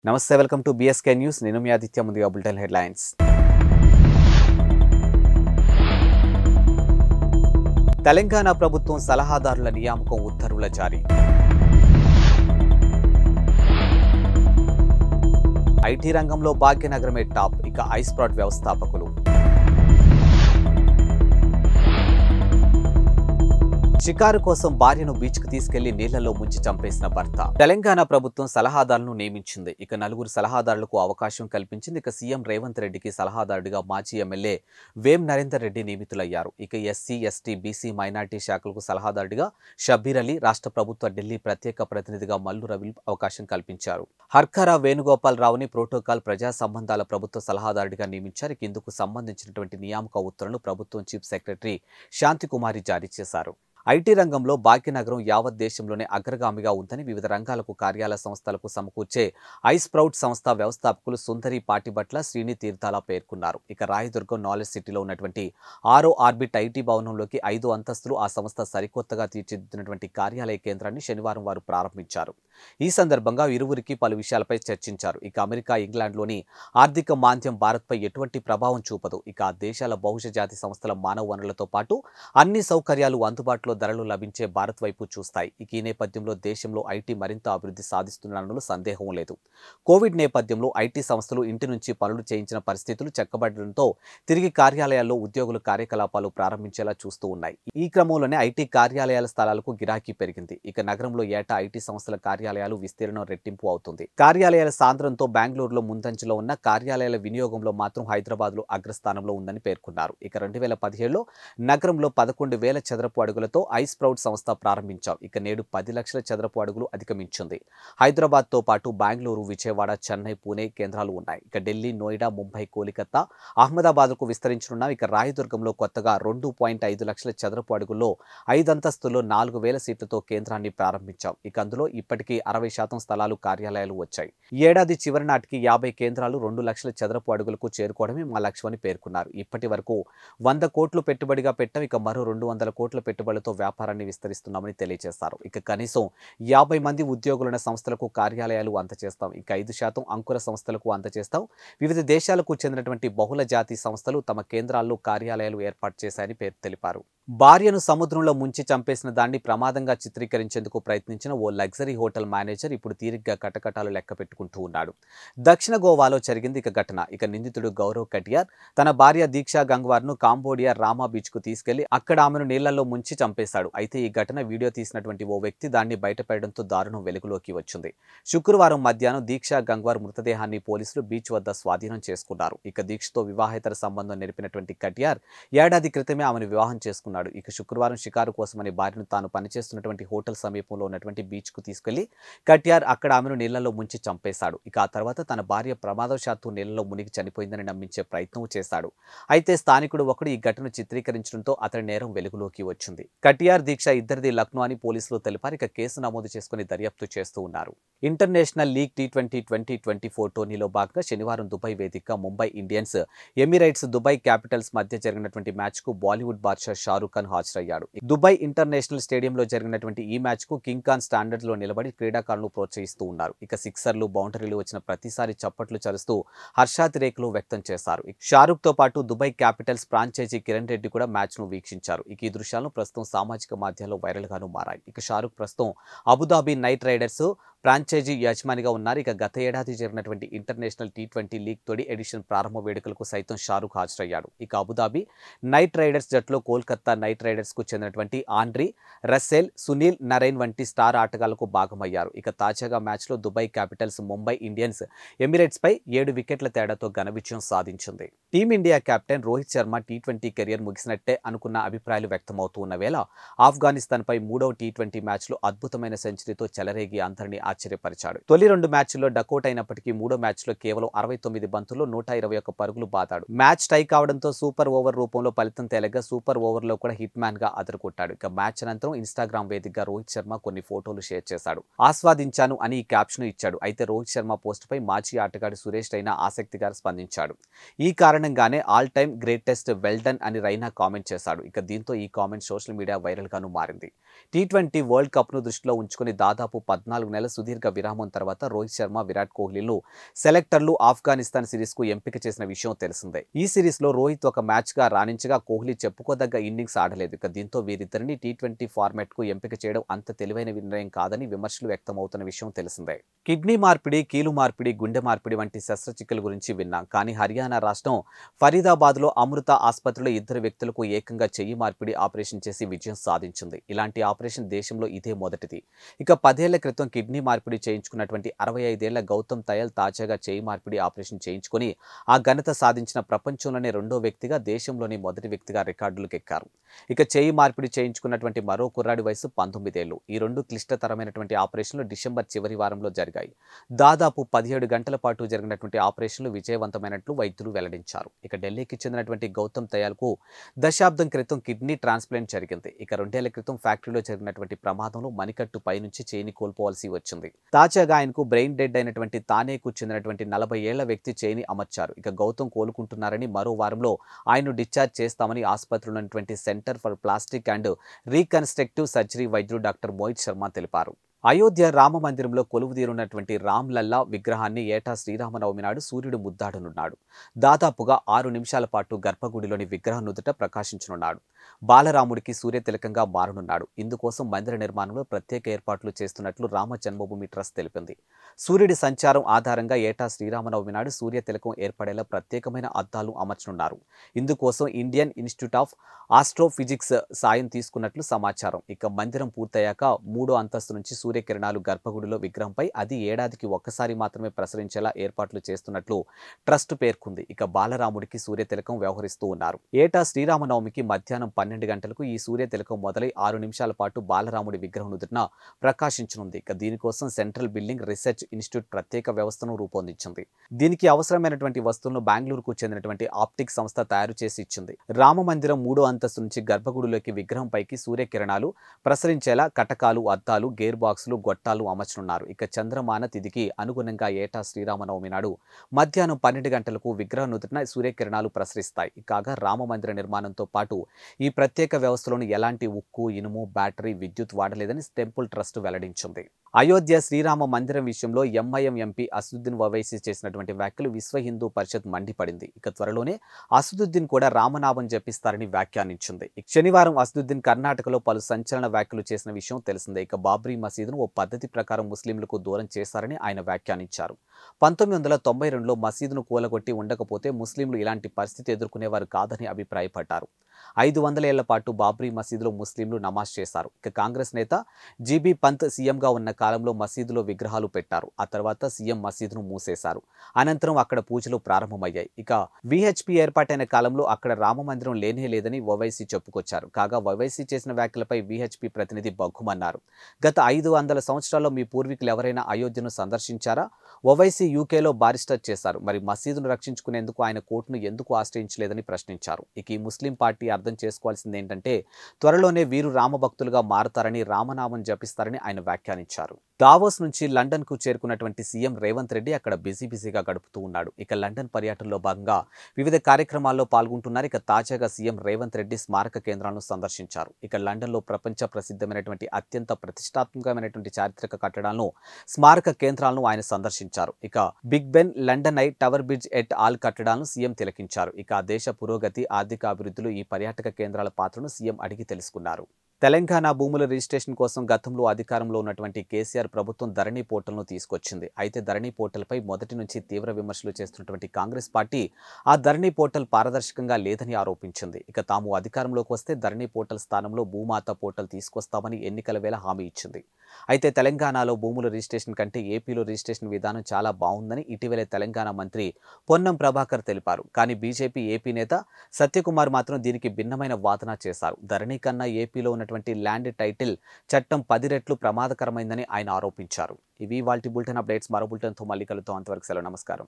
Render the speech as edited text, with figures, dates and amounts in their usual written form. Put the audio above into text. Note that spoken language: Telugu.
నమస్తే వెల్కమ్ టు BSK న్యూస్ నేను మీ ఆదిత్య ముందుగా బులెటిన్ హెడ్లైన్స్ తెలంగాణ ప్రభుత్వం సలహాదారుల నియామకం ఉత్తర్వుల జారీ ఐటీ రంగంలో భాగ్యనగరమే టాప్ ఇక ఐస్ప్రాట్ వ్యవస్థాపకులు షికారు కోసం భార్యను బీచ్కు తీసుకెళ్లి నీళ్లలో ముంచి చంపేసిన భర్త తెలంగాణ ప్రభుత్వం సలహాదారులను నియమించింది ఇక నలుగురు సలహాదారులకు అవకాశం కల్పించింది ఇక సీఎం రేవంత్ రెడ్డికి సలహాదారుడిగా మాజీ ఎమ్మెల్యే వేం నరేందర్ రెడ్డి నియమితులయ్యారు ఇక ఎస్సీ ఎస్టీ బీసీ మైనార్టీ శాఖలకు సలహాదారుడిగా షబ్బీర్ అలీ రాష్ట్ర ప్రభుత్వ ఢిల్లీ ప్రత్యేక ప్రతినిధిగా మల్లు రవి అవకాశం కల్పించారు హర్కరా వేణుగోపాల్ రావుని ప్రోటోకాల్ ప్రజా సంబంధాల ప్రభుత్వ సలహాదారుడిగా నియమించారు ఇందుకు సంబంధించినటువంటి నియామక ఉత్తర్వులను ప్రభుత్వం చీఫ్ సెక్రటరీ శాంతికుమారి జారీ చేశారు ఐటీ రంగంలో భాగ్యనగరం యావత్ దేశంలోనే అగ్రగామిగా ఉందని వివిధ రంగాలకు కార్యాలయ సంస్థలకు సమకూర్చే ఐస్ప్రౌట్ సంస్థ వ్యవస్థాపకులు సుందరి పాటిబట్ల శ్రీని తీర్థాల పేర్కొన్నారు ఇక రాయదుర్గం నాలెడ్జ్ సిటీలో ఉన్నటువంటి ఆరో ఆర్బిట్ ఐటీ భవనంలోకి 5 అంతస్తులు ఆ సంస్థ సరికొత్తగా తీర్చిదిద్దినటువంటి కార్యాలయ కేంద్రాన్ని శనివారం వారు ప్రారంభించారు ఈ సందర్భంగా ఇరువురికి పలు విషయాలపై చర్చించారు ఇక అమెరికా ఇంగ్లాండ్లోని ఆర్థిక మాంద్యం భారత్పై ఎటువంటి ప్రభావం చూపదు ఇక ఆ దేశాల బహుళ జాతి సంస్థల మానవ వనరులతో పాటు అన్ని సౌకర్యాలు అందుబాటులో ధరలు లభించే భారత్ వైపు చూస్తాయి ఇక ఈ నేపథ్యంలో దేశంలో ఐటీ మరింత అభివృద్ధి సాధిస్తుండడంలో సందేహం లేదు కోవిడ్ నేపథ్యంలో ఐటీ సంస్థలు ఇంటి నుంచి పనులు చేయించిన పరిస్థితులు చెక్కబడడంతో తిరిగి కార్యాలయాల్లో ఉద్యోగుల కార్యకలాపాలు ప్రారంభించేలా చూస్తూ ఉన్నాయి ఈ క్రమంలోనే ఐటీ కార్యాలయాల స్థలాలకు గిరాకీ పెరిగింది ఇక నగరంలో ఏటా ఐటీ సంస్థల కార్యాలయాలు విస్తీర్ణం రెట్టింపు అవుతుంది కార్యాలయాల సాంద్రంతో బెంగళూరులో ముందంజలో ఉన్న కార్యాలయాల వినియోగంలో మాత్రం హైదరాబాద్లో అగ్రస్థానంలో ఉందని పేర్కొన్నారు ఇక 2017లో నగరంలో 11,000 చదరపు అడుగులతో ఐస్ప్రౌట్ సంస్థ ప్రారంభించాం ఇక నేడు 10 లక్షల చదరపు అడుగులు అధిగమించింది హైదరాబాద్తో పాటు బెంగళూరు విజయవాడ చెన్నై పూణే కేంద్రాలు ఉన్నాయి ఇక ఢిల్లీ నోయిడా ముంబై కోలికతా అహ్మదాబాద్కు విస్తరించనున్నాం ఇక రాయదుర్గంలో కొత్తగా 2.5 లక్షల చదరపు అడుగుల్లో 5 అంతస్తుల్లో 4,000 సీట్లతో కేంద్రాన్ని ప్రారంభించాం ఇక అందులో ఇప్పటికీ 60% స్థలాలు కార్యాలయాలు వచ్చాయి ఈ ఏడాది చివరి నాటికి 50 కేంద్రాలు 2 లక్షల చదరపు అడుగులకు చేరుకోవడమే మా లక్ష్యమని పేర్కొన్నారు ఇప్పటి వరకు 100 కోట్లు పెట్టుబడిగా పెట్టాం ఇక మరో 200 కోట్ల పెట్టుబడులతో వ్యాపారాన్ని విస్తరిస్తున్నామని తెలియజేశారు ఇక కనీసం 50 మంది ఉద్యోగులున్న సంస్థలకు కార్యాలయాలు అందజేస్తాం ఇక 5% అంకుర సంస్థలకు అందజేస్తాం వివిధ దేశాలకు చెందినటువంటి బహుళ జాతి సంస్థలు తమ కేంద్రాల్లో కార్యాలయాలు ఏర్పాటు చేశాయని తెలిపారు భార్యను సముద్రంలో ముంచి చంపేసిన దాన్ని ప్రమాదంగా చిత్రీకరించేందుకు ప్రయత్నించిన ఓ లగ్జరీ హోటల్ మేనేజర్ ఇప్పుడు తీరిగ్గా కటకటాలు లెక్క పెట్టుకుంటూ ఉన్నాడు దక్షిణ గోవాలో జరిగింది ఇక ఘటన ఇక నిందితుడు గౌరవ్ కటియార్ తన భార్య దీక్షా గంగ్వార్ను కాంబోడియా రామా బీచ్కు తీసుకెళ్లి అక్కడ ఆమెను నీళ్లలో ముంచి చంపేశాడు అయితే ఈ ఘటన వీడియో తీసినటువంటి ఓ వ్యక్తి దాన్ని బయటపడడంతో దారుణం వెలుగులోకి వచ్చింది శుక్రవారం మధ్యాహ్నం దీక్షా గంగ్వార్ మృతదేహాన్ని పోలీసులు బీచ్ వద్ద స్వాధీనం చేసుకున్నారు ఇక దీక్షతో వివాహేతర సంబంధం నెరిపినటువంటి కటియార్ ఏడాది క్రితమే ఆమెను వివాహం చేసుకున్నాడు ఇక శుక్రవారం షికారు కోసమని భార్యను తాను పనిచేస్తున్నటువంటి హోటల్ సమీపంలో ఉన్నటువంటి బీచ్కు తీసుకెళ్లి కటియార్ అక్కడ ఆమెను నీళ్లలో ముంచి చంపేశాడు ఇక ఆ తర్వాత తన భార్య ప్రమాదవశాత్తు నీళ్లలో మునిగి చనిపోయిందని నమ్మించే ప్రయత్నం చేశాడు అయితే స్థానికుడు ఒకడు ఈ ఘటన చిత్రీకరించడంతో అతని నేరం వెలుగులోకి వచ్చింది కటియార్ దీక్ష ఇద్దరిది లక్నో అని పోలీసులు తెలిపారు ఇక కేసు నమోదు చేసుకుని దర్యాప్తు చేస్తూ ఉన్నారు ఇంటర్నేషనల్ లీగ్ T20 2024 టోర్నీలో భాగంగా శనివారం దుబాయ్ వేదికగా Mumbai Indians Emirates Dubai Capitals మధ్య జరిగినటువంటి మ్యాచ్కు బాలీవుడ్ బాద్షా షారూక్ ఖాన్ హాజరయ్యాడు దుబాయ్ ఇంటర్నేషనల్ స్టేడియంలో జరిగినటువంటి ఈ మ్యాచ్కు కింగ్ ఖాన్ స్టాండర్డ్స్లో నిలబడి క్రీడాకారులను ప్రోత్సహిస్తూ ఉన్నారు ఇక సిక్సర్లు బౌండరీలు వచ్చిన ప్రతిసారి చప్పట్లు చరుస్తూ హర్షాతిరేకులు వ్యక్తం చేశారు షారూక్ తో పాటు Dubai capitals franchisee Kiran Reddy కూడా మ్యాచ్ను వీక్షించారు ఇక ఈ దృశ్యాలను ప్రస్తుతం సామాజిక మాధ్యమాల్లో వైరల్ గాను మారాయి ఇక షారూక్ ప్రస్తుతం అబుదాబి నైట్ రైడర్స్ ఫ్రాంచైజీ యజమానిగా ఉన్నారు ఇక గత ఏడాది జరిగినటువంటి ఇంటర్నేషనల్ T20 లీగ్ తొలి ఎడిషన్ ప్రారంభ వేడుకలకు సైతం షారూక్ హాజరయ్యాడు ఇక అబుదాబి నైట్ రైడర్స్ జట్టులో కోల్కతా నైట్ రైడర్స్ కు చెందినటువంటి ఆండ్రీ రసెల్ సునీల్ నరైన్ వంటి స్టార్ ఆటగాళ్లకు భాగమయ్యారు ఇక తాజాగా మ్యాచ్లో Dubai Capitals Mumbai Indians Emirates పై 7 వికెట్ల తేడాతో ఘన విజయం సాధించింది team India captain Rohit Sharma T20 career ముగిసినట్టే అనుకున్న అభిప్రాయాలు వ్యక్తమవుతూ ఉన్న వేళ ఆఫ్ఘనిస్తాన్ పై 3వ T20 మ్యాచ్లో అద్భుతమైన సెంచరీతో చెలరేగి అందరినీ ఆశ్చర్యపరిచాడు తొలి 2 మ్యాచ్ల్లో డకౌట్ అయినప్పటికీ 3వ మ్యాచ్లో కేవలం 69 బంతుల్లో 121 పరుగులు బాదాడు మ్యాచ్ టై కావడంతో సూపర్ ఓవర్ రూపంలో ఫలితం తేలగా సూపర్ ఓవర్లో కూడా హిట్ మ్యాన్ గా అదరగొట్టాడు. ఇక మ్యాచ్ అనంతరం ఇన్‌స్టాగ్రామ్ వేదికగా రోహిత్ శర్మ కొన్ని ఫోటోలు షేర్ చేశాడు. ఆస్వాదించాను అని ఈ క్యాప్షన్ ఇచ్చాడు. అయితే రోహిత్ శర్మ పోస్ట్‌పై మాజీ ఆటగాడు సురేష్ రైనా ఆసక్తిగా స్పందించాడు. ఈ కారణంగానే all time greatest well done అని రైనా కామెంట్ చేశాడు. ఇక దీంతో ఈ కామెంట్ సోషల్ మీడియా వైరల్ గాను మారింది. టీ20 వరల్డ్ కప్‌ను దృష్టిలో ఉంచుకుని దాదాపు 14 నెలల సుదీర్ఘ విరామం తర్వాత రోహిత్ శర్మ, విరాట్ కోహ్లీలు సెలెక్టర్లు ఆఫ్ఘనిస్తాన్ సిరీస్‌కు ఎంపిక చేసిన విషయం తెలిసిందే. ఈ సిరీస్‌లో రోహిత్ ఒక మ్యాచ్‌గా రాణించగా కోహ్లీ చెప్పుకోదగ్గ ఇన్నింగ్స్ ఆడలేదు. ఇక దీంతో వీరిద్దరిని టీ20 ఫార్మాట్‌కు ఎంపిక చేయడం అంత తెలివైన నిర్ణయం కాదని విమర్శలు వ్యక్తమవుతున్న విషయం తెలిసిందే. కిడ్నీ మార్పిడి, కీలు మార్పిడి, గుండె మార్పిడి వంటి శస్త్రచికిత్సల గురించి విన్నాం. కానీ హర్యానా రాష్ట్రం ఫరీదాబాద్‌లో అమృత ఆసుపత్రిలో ఇద్దరు వ్యక్తులకు ఏకంగా చెయ్యి మార్పిడి ఆపరేషన్ చేసి విజయం సాధించింది. ఇలాంటి ఆపరేషన్ దేశంలో ఇదే మొదటిది. ఇక 10 ఏళ్ల క్రితం కిడ్నీ మార్పిడి చేయించుకున్నటువంటి 65 ఏళ్ల గౌతమ్ తయల్ తాజాగా చెయ్యి మార్పిడి ఆపరేషన్ చేయించుకుని ఆ ఘనత సాధించిన ప్రపంచంలోనే రెండో వ్యక్తిగా, దేశంలోని మొదటి వ్యక్తిగా రికార్డులకు ఎక్కారు. ఇక చెయ్యి మార్పిడి చేయించుకున్నటువంటి మరో కుర్రాడి వయసు 19 ఏళ్లు. ఈ రెండు క్లిష్టతరమైనటువంటి ఆపరేషన్లు డిసెంబర్ చివరి వారంలో జరిగాయి. దాదాపు 17 గంటల పాటు జరిగినటువంటి ఆపరేషన్లు విజయవంతమైనట్లు వైద్యులు వెల్లడించారు. ఇక ఢిల్లీకి చెందినటువంటి గౌతమ్ తయాల్కు దశాబ్దం క్రితం కిడ్నీ ట్రాన్స్ప్లాంట్ జరిగింది. ఇక 2 ఏళ్ల క్రితం ఫ్యాక్టరీలో జరిగినటువంటి ప్రమాదంలో మణికట్టు పైనుంచి చేయిని కోల్పోవాల్సి వచ్చింది. తాజాగా ఆయనకు బ్రెయిన్ డెడ్ అయినటువంటి తానేకు చెందినటువంటి 40 ఏళ్ల వ్యక్తి చేయిని అమర్చారు. ఇక గౌతమ్ కోలుకుంటున్నారని, మరో వారంలో ఆయన్ను డిశ్చార్జ్ చేస్తామని ఆసుపత్రిలో ఉన్నటువంటి centre for plastic and reconstructive surgery వైద్యుడు డాక్టర్ మోహిత్ శర్మ తెలిపారు. అయోధ్య రామ మందిరంలో కొలువుదీరున్నటువంటి రామ్ లల్లా విగ్రహాన్ని ఏటా శ్రీరామనవమి నాడు సూర్యుడు ముద్దాడనున్నాడు. దాదాపుగా 6 నిమిషాల పాటు గర్భగుడిలోని విగ్రహం నుదుట ప్రకాశించనున్నాడు. బాలరాముడికి సూర్యతిలకంగా మారనున్నాడు. ఇందుకోసం మందిర నిర్మాణంలో ప్రత్యేక ఏర్పాట్లు చేస్తున్నట్లు రామ జన్మభూమి ట్రస్ట్ తెలిపింది. సూర్యుడి సంచారం ఆధారంగా ఏటా శ్రీరామనవమి నాడు సూర్యతిలకం ఏర్పడేలా ప్రత్యేకమైన అద్దాలు అమర్చనున్నారు. ఇందుకోసం ఇండియన్ ఇన్స్టిట్యూట్ ఆఫ్ ఆస్ట్రోఫిజిక్స్ సాయం తీసుకున్నట్లు సమాచారం. ఇక మందిరం పూర్తయ్యాక 3వ అంతస్తు నుంచి సూర్యకిరణాలు గర్భగుడిలో విగ్రహంపై అది ఏడాదికి ఒక్కసారి మాత్రమే ప్రసరించేలా ఏర్పాట్లు చేస్తున్నట్లు ట్రస్ట్ పేర్కొంది. ఇక బాలరాముడికి సూర్యతిలకం వ్యవహరిస్తూ ఉన్నారు. ఏటా శ్రీరామనవమికి మధ్యాహ్నం 12 గంటలకు ఈ సూర్యతిలకం మొదలై 6 నిమిషాల పాటు బాలరాముడి విగ్రహం నుదుటిన ప్రకాశించనుంది. ఇక దీనికోసం సెంట్రల్ బిల్డింగ్ రీసెర్చ్ ఇన్స్టిట్యూట్ ప్రత్యేక వ్యవస్థను రూపొందించింది. దీనికి అవసరమైనటువంటి వస్తువులను బెంగళూరుకు చెందినటువంటి ఆప్టిక్ సంస్థ తయారు చేసి ఇచ్చింది. రామ మందిరం 3వ అంతస్తు నుంచి గర్భగుడిలోకి విగ్రహం పైకి సూర్యకిరణాలు ప్రసరించేలా కటకాలు, అద్దాలు, గేర్ బాక్సులు, గొట్టాలు అమర్చనున్నారు. ఇక చంద్రమాన తిథికి అనుగుణంగా ఏటా శ్రీరామనవమి నాడు మధ్యాహ్నం 12 గంటలకు విగ్రహం నుదుటిన సూర్యకిరణాలు ప్రసరిస్తాయి. కాగా రామ మందిర నిర్మాణంతో పాటు ఈ ప్రత్యేక వ్యవస్థలోని ఎలాంటి ఉక్కు, ఇనుము, బ్యాటరీ, విద్యుత్ వాడలేదని టెంపుల్ ట్రస్ట్ వెల్లడించింది. అయోధ్య శ్రీరామ మందిరం విషయంలో ఎంఐఎం ఎంపీ అసదుద్దీన్ ఓవైసీ చేసినటువంటి వ్యాఖ్యలు విశ్వ హిందూ పరిషత్ మండిపడింది. ఇక త్వరలోనే అసదుద్దీన్ కూడా రామనామం జపిస్తారని వ్యాఖ్యానించింది. శనివారం అసదుద్దీన్ కర్ణాటకలో పలు సంచలన వ్యాఖ్యలు చేసిన విషయం తెలిసిందే. ఇక బాబ్రీ మసీదును ఓ పద్ధతి ప్రకారం ముస్లింలకు దూరం చేశారని ఆయన వ్యాఖ్యానించారు. 1992లో మసీదును కూలగొట్టి ఉండకపోతే ముస్లింలు ఇలాంటి పరిస్థితి ఎదుర్కొనేవారు కాదని అభిప్రాయపడ్డారు. 500 ఏళ్ల పాటు బాబ్రీ మసీదులో ముస్లింలు నమాజ్ చేశారు. ఇక కాంగ్రెస్ నేత జీబీ పంత్ సీఎంగా ఉన్న కాలంలో మసీదులో విగ్రహాలు పెట్టారు. ఆ తర్వాత సీఎం మసీదును మూసేశారు. అనంతరం అక్కడ పూజలు ప్రారంభమయ్యాయి. ఇక విహెచ్పి ఏర్పాటైన కాలంలో అక్కడ రామ మందిరం లేనే లేదని ఓవైసీ చెప్పుకొచ్చారు. కాగా ఓవైసీ చేసిన వ్యాఖ్యలపై విహెచ్పి ప్రతినిధి బగ్గుమన్నారు. గత 500 సంవత్సరాల్లో మీ పూర్వీకులు ఎవరైనా అయోధ్యను సందర్శించారా? ఓవైసీ యూకేలో బారిస్టర్ చేశారు. మరి మసీదును రక్షించుకునేందుకు ఆయన కోర్టును ఎందుకు ఆశ్రయించలేదని ప్రశ్నించారు. ఇక ఈ ముస్లిం పార్టీ అర్థం చేసుకోవాల్సింది ఏంటంటే త్వరలోనే వీరు రామభక్తులుగా మారతారని, రామనామం జపిస్తారని ఆయన వ్యాఖ్యానించారు. దావోస్ నుంచి లండన్ కు చేరుకున్నటువంటి సీఎం రేవంత్ రెడ్డి అక్కడ బిజీగా గడుపుతూ ఉన్నాడు. ఇక లండన్ పర్యటనలో భాగంగా వివిధ కార్యక్రమాల్లో పాల్గొంటున్నారు. ఇక తాజాగా సీఎం రేవంత్ రెడ్డి స్మారక కేంద్రాలను సందర్శించారు. ఇక లండన్లో ప్రపంచ ప్రసిద్ధమైనటువంటి అత్యంత ప్రతిష్టాత్మకమైనటువంటి చారిత్రక కట్టడాలను, స్మారక కేంద్రాలను ఆయన సందర్శించారు. ఇక big Ben, London eye, tower bridge et al కట్టడాలను సీఎం తిలకించారు. ఇక ఆ దేశ పురోగతి, ఆర్థిక అభివృద్ధిలో ఈ పర్యాటక కేంద్రాల పాత్రను సీఎం అడిగి తెలుసుకున్నారు. తెలంగాణ భూముల రిజిస్ట్రేషన్ కోసం గతంలో అధికారంలో ఉన్నటువంటి కేసీఆర్ ప్రభుత్వం ధరణి పోర్టల్ను తీసుకొచ్చింది. అయితే ధరణి పోర్టల్పై మొదటి నుంచి తీవ్ర విమర్శలు చేస్తున్నటువంటి కాంగ్రెస్ పార్టీ ఆ ధరణి పోర్టల్ పారదర్శకంగా లేదని ఆరోపించింది. ఇక తాము అధికారంలోకి వస్తే ధరణి పోర్టల్ స్థానంలో భూమాత పోర్టల్ తీసుకొస్తామని ఎన్నికల వేళ హామీ ఇచ్చింది. అయితే తెలంగాణలో భూముల రిజిస్ట్రేషన్ కంటే ఏపీలో రిజిస్ట్రేషన్ విధానం చాలా బాగుందని ఇటీవలే తెలంగాణ మంత్రి పొన్నం ప్రభాకర్ తెలిపారు. కానీ బీజేపీ ఏపీ నేత సత్యకుమార్ మాత్రం దీనికి భిన్నమైన వాదన చేశారు. ధరణి కన్నా ఏపీలో ఉన్నటువంటి ల్యాండ్ టైటిల్ చట్టం 10 రెట్లు ప్రమాదకరమైందని ఆయన ఆరోపించారు. ఇవి ఇవాల్టి బులెటిన్ అప్డేట్స్. మరో బులెటిన్తో మళ్ళీ కలుద్దాం. అంతవరకు సెలవు. నమస్కారం.